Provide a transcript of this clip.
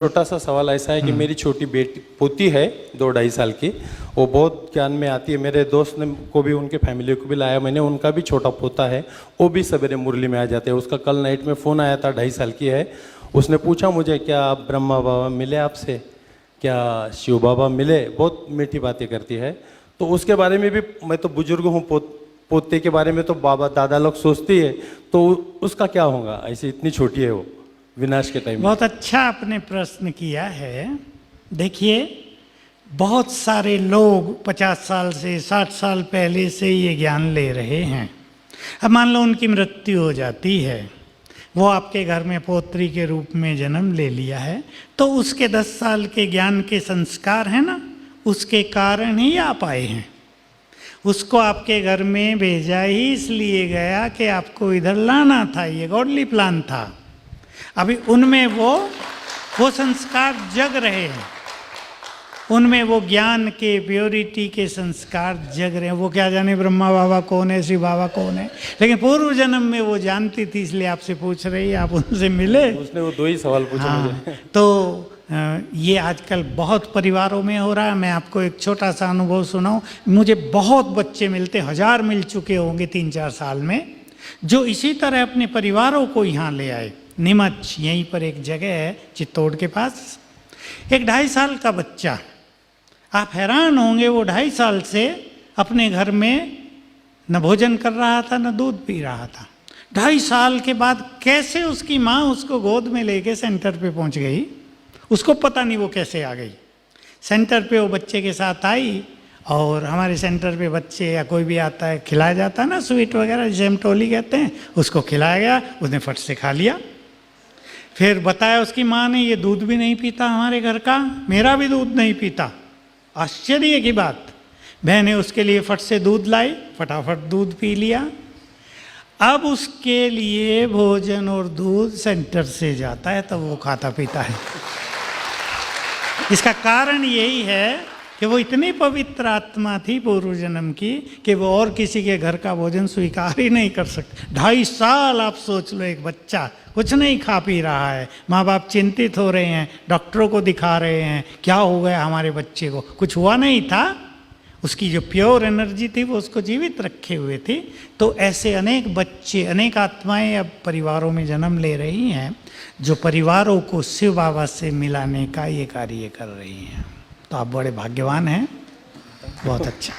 छोटा सा सवाल ऐसा है कि मेरी छोटी बेटी पोती है 2-2.5 साल की, वो बहुत ज्ञान में आती है। मेरे दोस्त ने को भी, उनके फैमिली को भी लाया मैंने, उनका भी छोटा पोता है, वो भी सवेरे मुरली में आ जाते हैं। उसका कल नाइट में फ़ोन आया था, 2.5 साल की है। उसने पूछा मुझे, क्या आप ब्रह्मा बाबा मिले आपसे, क्या शिव बाबा मिले? बहुत मीठी बातें करती है। तो उसके बारे में भी, मैं तो बुजुर्ग हूँ, पोते के बारे में तो बाबा दादा लोग सोचती है, तो उसका क्या होगा? ऐसी इतनी छोटी है वो, विनाश के टाइम। बहुत अच्छा आपने प्रश्न किया है। देखिए, बहुत सारे लोग 50 साल से 60 साल पहले से ये ज्ञान ले रहे हैं। अब मान लो उनकी मृत्यु हो जाती है, वो आपके घर में पोत्री के रूप में जन्म ले लिया है, तो उसके 10 साल के ज्ञान के संस्कार हैं ना, उसके कारण ही आप आए हैं। उसको आपके घर में भेजा ही इसलिए गया कि आपको इधर लाना था, ये गॉडली प्लान था। अभी उनमें वो संस्कार जग रहे हैं, उनमें वो ज्ञान के, प्योरिटी के संस्कार जग रहे हैं। वो क्या जाने ब्रह्मा बाबा कौन है, शिव बाबा कौन है, लेकिन पूर्व जन्म में वो जानती थी, इसलिए आपसे पूछ रही है। आप उनसे मिले? उसने वो 2 ही सवाल पूछे मुझे। तो ये आजकल बहुत परिवारों में हो रहा है। मैं आपको एक छोटा सा अनुभव सुनाऊं। मुझे बहुत बच्चे मिलते, 1000 मिल चुके होंगे 3-4 साल में, जो इसी तरह अपने परिवारों को यहाँ ले आए। नीमच यहीं पर एक जगह है चित्तौड़ के पास, एक 2.5 साल का बच्चा। आप हैरान होंगे, वो 2.5 साल से अपने घर में न भोजन कर रहा था, न दूध पी रहा था। 2.5 साल के बाद कैसे उसकी माँ उसको गोद में लेके सेंटर पे पहुंच गई, उसको पता नहीं वो कैसे आ गई। सेंटर पे वो बच्चे के साथ आई, और हमारे सेंटर पे बच्चे या कोई भी आता है, खिलाया जाता है ना स्वीट वगैरह, जिसे हम टोली कहते हैं, उसको खिलाया गया। उसने फट से खा लिया। फिर बताया उसकी माँ ने, ये दूध भी नहीं पीता हमारे घर का, मेरा भी दूध नहीं पीता। आश्चर्य की बात। बहने उसके लिए फट से दूध लाई, फटाफट दूध पी लिया। अब उसके लिए भोजन और दूध सेंटर से जाता है, तब वो खाता पीता है। इसका कारण यही है कि वो इतनी पवित्र आत्मा थी पूर्व जन्म की कि वो और किसी के घर का भोजन स्वीकार ही नहीं कर सकते। 2.5 साल आप सोच लो, एक बच्चा कुछ नहीं खा पी रहा है, माँ बाप चिंतित हो रहे हैं, डॉक्टरों को दिखा रहे हैं, क्या हो गया हमारे बच्चे को। कुछ हुआ नहीं था, उसकी जो प्योर एनर्जी थी वो उसको जीवित रखे हुए थी। तो ऐसे अनेक बच्चे, अनेक आत्माएं अब परिवारों में जन्म ले रही हैं, जो परिवारों को शिव बाबा से मिलाने का ये कार्य कर रही हैं। तो आप बड़े भाग्यवान हैं। बहुत अच्छा।